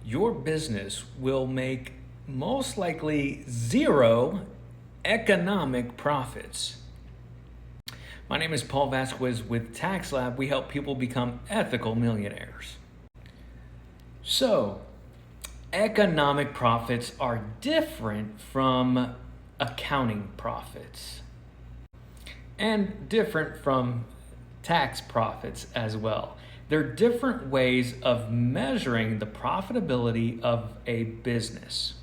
your business will make most likely zero economic profits. My name is Paul Vasquez with Tax Lab. We help people become ethical millionaires. So, economic profits are different from accounting profits and different from tax profits as well. They're different ways of measuring the profitability of a business.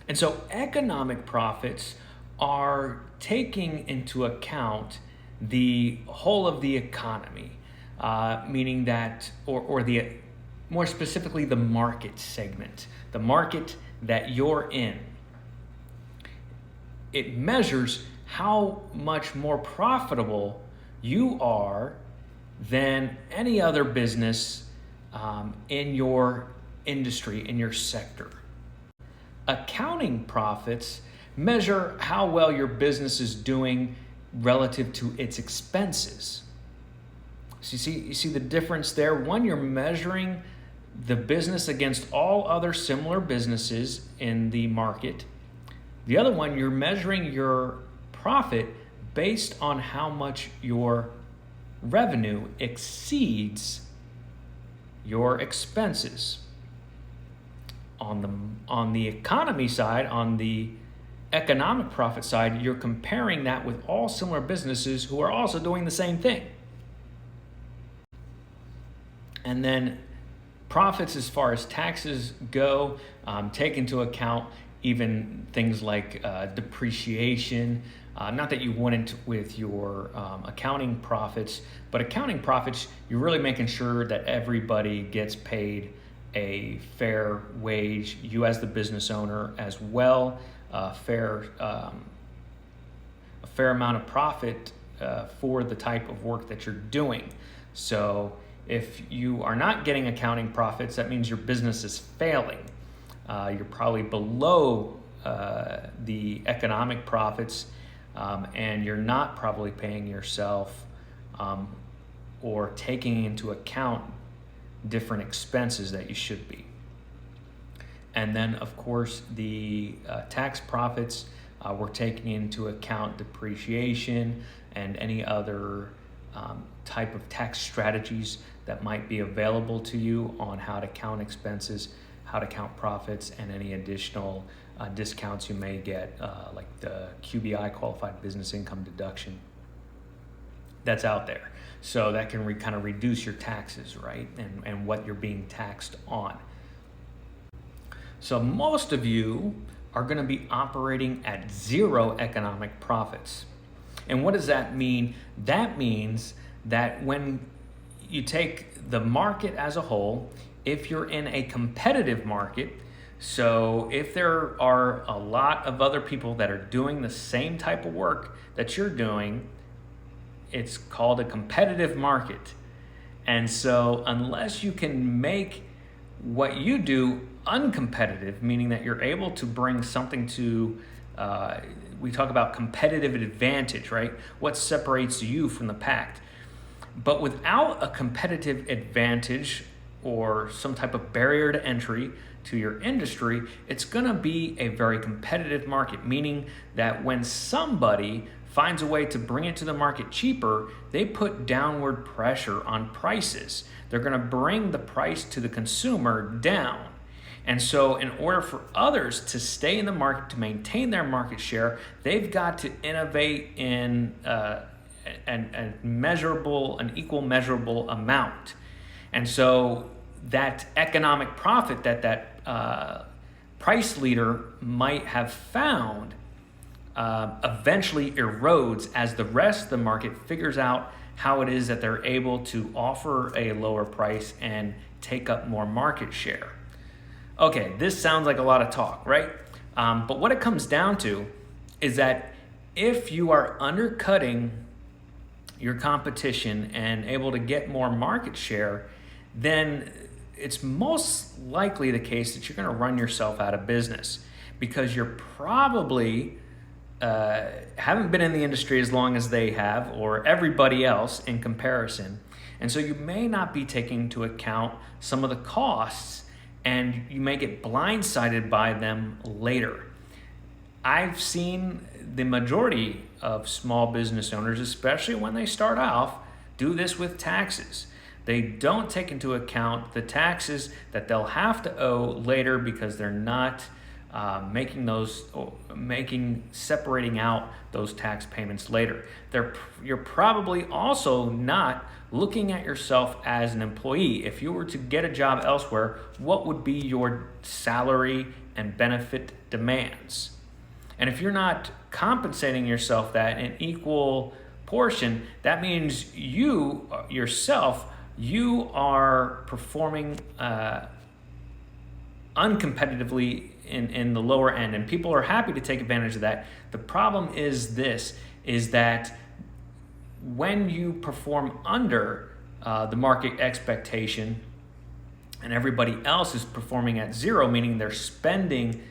And so economic profits are taking into account the whole of the economy, meaning that, or the more specifically, the market segment, the market that you're in. It measures how much more profitable you are than any other business in your industry, in your sector. Accounting profits measure how well your business is doing relative to its expenses. So you see the difference there? One, you're measuring the business against all other similar businesses in the market. The other one, you're measuring your profit based on how much your revenue exceeds your expenses. On the economy side, on the economic profit side, you're comparing that with all similar businesses who are also doing the same thing. And then profits, as far as taxes go, take into account even things like depreciation. Not that you wouldn't with your accounting profits, but accounting profits, you're really making sure that everybody gets paid a fair wage, you as the business owner as well, a fair amount of profit for the type of work that you're doing. So if you are not getting accounting profits, that means your business is failing. You're probably below the economic profits, and you're not probably paying yourself or taking into account different expenses that you should be. And then, of course, the tax profits, we're taking into account depreciation and any other type of tax strategies that might be available to you on how to count expenses, how to count profits, and any additional discounts you may get, like the QBI, Qualified Business Income Deduction, that's out there. So that can kind of reduce your taxes, right? And what you're being taxed on. So most of you are going to be operating at zero economic profits. And what does that mean? That means that when you take the market as a whole, if you're in a competitive market, so if there are a lot of other people that are doing the same type of work that you're doing, it's called a competitive market. And so unless you can make what you do uncompetitive, meaning that you're able to bring something to, we talk about competitive advantage, right? What separates you from the pack. But without a competitive advantage or some type of barrier to entry to your industry, it's gonna be a very competitive market, meaning that when somebody finds a way to bring it to the market cheaper, they put downward pressure on prices. They're gonna bring the price to the consumer down. And so in order for others to stay in the market, to maintain their market share, they've got to innovate in an equal measurable amount. And so that economic profit that price leader might have found eventually erodes as the rest of the market figures out how it is that they're able to offer a lower price and take up more market share. Okay, this sounds like a lot of talk, right? But what it comes down to is that if you are undercutting your competition and able to get more market share, then it's most likely the case that you're going to run yourself out of business, because you're probably haven't been in the industry as long as they have, or everybody else in comparison. And so you may not be taking into account some of the costs and you may get blindsided by them later. I've seen the majority of small business owners, especially when they start off, do this with taxes. They don't take into account the taxes that they'll have to owe later because they're not separating out those tax payments later. You're probably also not looking at yourself as an employee. If you were to get a job elsewhere, what would be your salary and benefit demands? And if you're not compensating yourself that in equal portion, that means you are performing uncompetitively in the lower end, and people are happy to take advantage of that. The problem is that when you perform under the market expectation and everybody else is performing at zero, meaning they're spending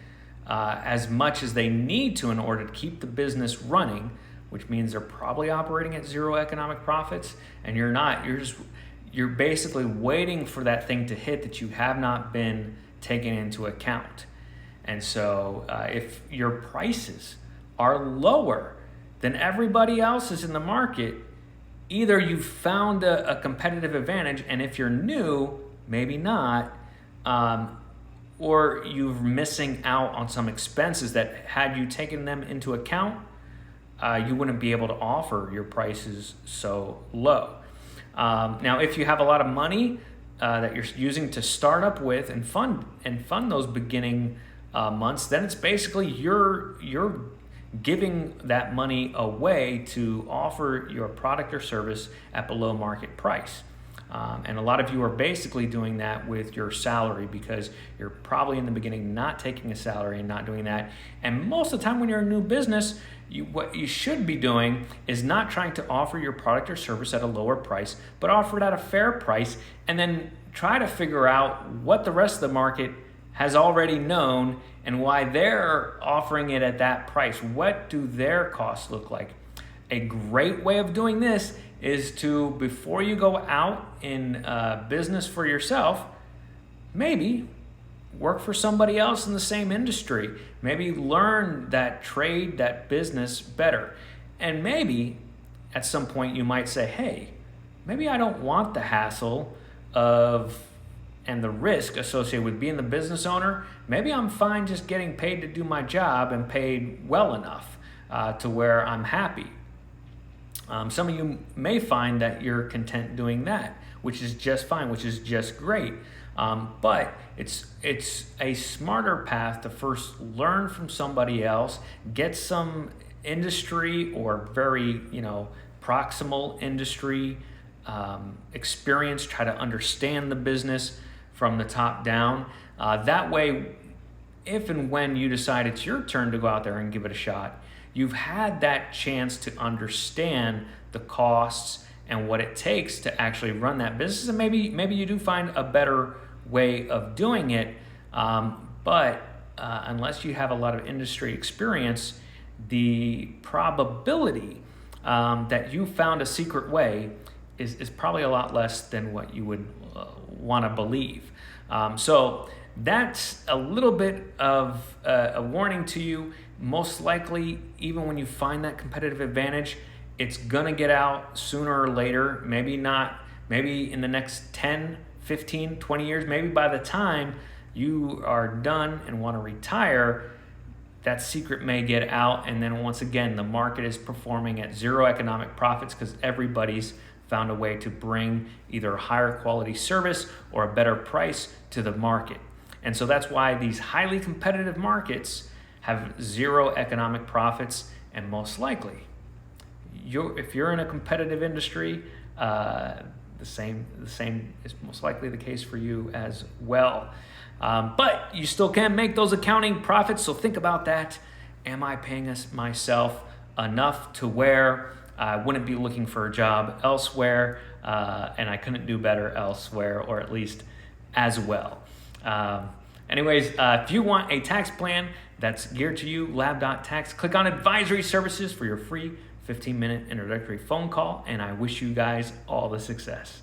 as much as they need to in order to keep the business running, which means they're probably operating at zero economic profits, and you're not. You're basically waiting for that thing to hit that you have not been taken into account. And so if your prices are lower than everybody else's in the market, either you've found a competitive advantage, and if you're new, maybe not, or you're missing out on some expenses that had you taken them into account, you wouldn't be able to offer your prices so low. Now, if you have a lot of money that you're using to start up with and fund those beginning months, then it's basically you're giving that money away to offer your product or service at below market price. And a lot of you are basically doing that with your salary because you're probably in the beginning not taking a salary and not doing that. And most of the time when you're a new business, what you should be doing is not trying to offer your product or service at a lower price, but offer it at a fair price, and then try to figure out what the rest of the market has already known and why they're offering it at that price. What do their costs look like? A great way of doing this is to, before you go out in business for yourself, maybe work for somebody else in the same industry. Maybe learn that trade, that business better. And maybe at some point you might say, hey, maybe I don't want the hassle and the risk associated with being the business owner. Maybe I'm fine just getting paid to do my job and paid well enough to where I'm happy. Some of you may find that you're content doing that, which is just fine, which is just great. But it's a smarter path to first learn from somebody else, get some industry or very proximal industry experience, try to understand the business from the top down. That way, if and when you decide it's your turn to go out there and give it a shot, you've had that chance to understand the costs and what it takes to actually run that business. And maybe you do find a better way of doing it. But unless you have a lot of industry experience, the probability that you found a secret way is probably a lot less than what you would want to believe. So that's a little bit of a warning to you. Most likely, even when you find that competitive advantage, it's going to get out sooner or later. Maybe not, maybe in the next 10, 15, 20 years, maybe by the time you are done and want to retire, that secret may get out. And then once again, the market is performing at zero economic profits because everybody's found a way to bring either a higher quality service or a better price to the market. And so that's why these highly competitive markets have zero economic profits, and most likely, if you're in a competitive industry, the same is most likely the case for you as well. But you still can make those accounting profits, so think about that. Am I paying myself enough to where I wouldn't be looking for a job elsewhere, and I couldn't do better elsewhere, or at least as well? Anyways, if you want a tax plan that's geared to you, Lab.tax, click on Advisory Services for your free 15-minute introductory phone call, and I wish you guys all the success.